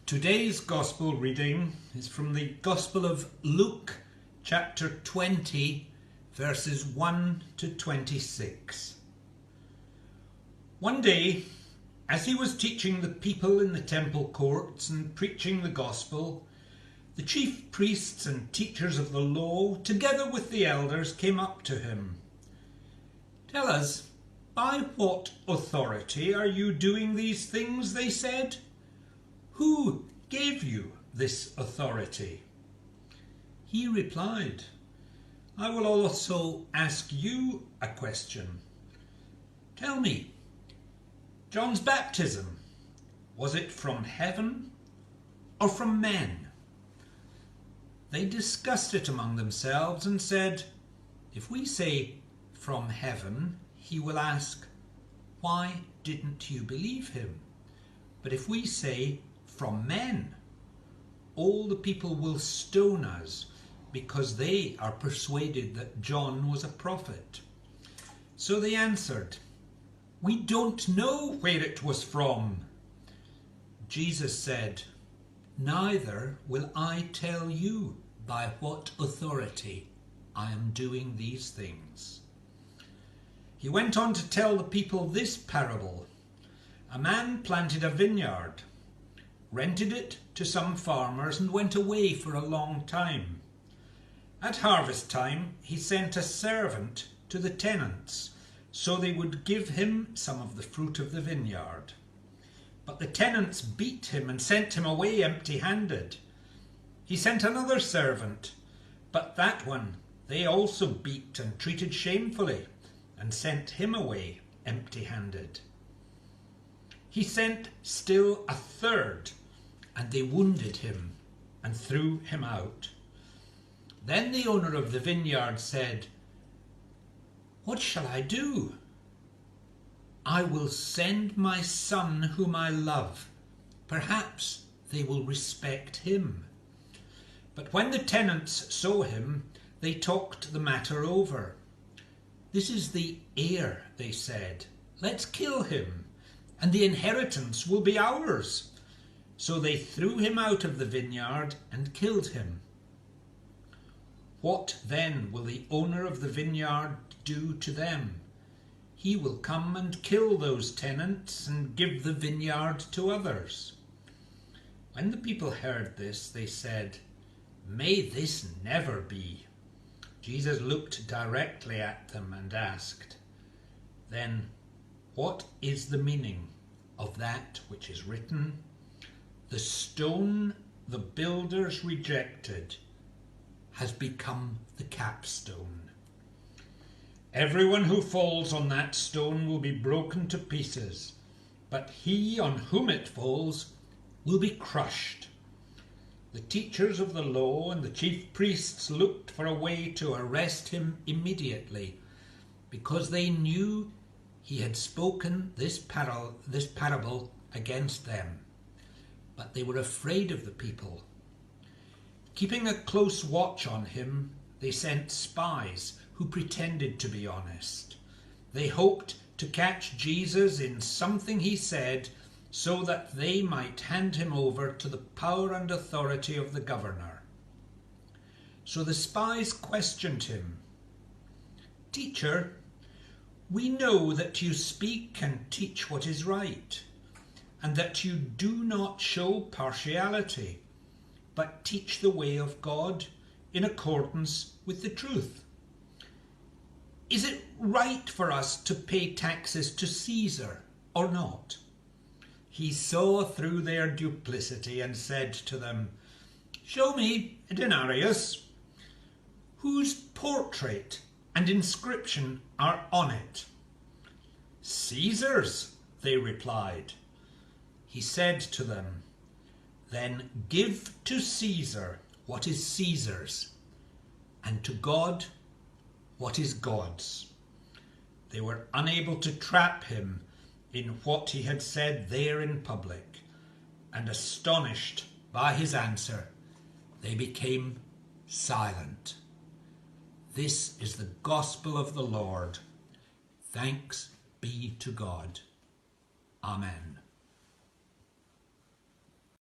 Today's Gospel reading is from the Gospel of Luke, chapter 20, verses 1 to 26. One day, as he was teaching the people in the temple courts and preaching the Gospel, the chief priests and teachers of the law, together with the elders, came up to him. "Tell us, by what authority are you doing these things?" they said. "Who gave you this authority?" He replied, "I will also ask you a question. Tell me, John's baptism, was it from heaven or from men?" They discussed it among themselves and said, "If we say from heaven, he will ask, 'Why didn't you believe him?' But if we say from men, all the people will stone us because they are persuaded that John was a prophet." So they answered, "We don't know where it was from." Jesus said, "Neither will I tell you by what authority I am doing these things." He went on to tell the people this parable. A man planted a vineyard, rented it to some farmers, and went away for a long time. At harvest time, he sent a servant to the tenants, so they would give him some of the fruit of the vineyard. But the tenants beat him and sent him away empty-handed. He sent another servant, but that one they also beat and treated shamefully, and sent him away empty-handed. He sent still a third, and they wounded him and threw him out. Then the owner of the vineyard said, "What shall I do? I will send my son whom I love. Perhaps they will respect him." But when the tenants saw him, they talked the matter over. "This is the heir," they said. "Let's kill him, and the inheritance will be ours." So they threw him out of the vineyard and killed him. What then will the owner of the vineyard do to them? He will come and kill those tenants and give the vineyard to others. When the people heard this, they said, "May this never be." Jesus looked directly at them and asked, "Then what is the meaning of that which is written? 'The stone the builders rejected has become the capstone. Everyone who falls on that stone will be broken to pieces, but he on whom it falls will be crushed.'" The teachers of the law and the chief priests looked for a way to arrest him immediately, because they knew he had spoken this parable against them. But they were afraid of the people. Keeping a close watch on him, they sent spies who pretended to be honest. They hoped to catch Jesus in something he said, so that they might hand him over to the power and authority of the governor. So the spies questioned him. "Teacher, we know that you speak and teach what is right, and that you do not show partiality, but teach the way of God in accordance with the truth. Is it right for us to pay taxes to Caesar or not?" He saw through their duplicity and said to them, "Show me a denarius. Whose portrait and inscription are on it?" "Caesar's," they replied. He said to them, "Then give to Caesar what is Caesar's, and to God what is God's." They were unable to trap him in what he had said there in public, and astonished by his answer, they became silent. This is the gospel of the Lord. Thanks be to God. Amen.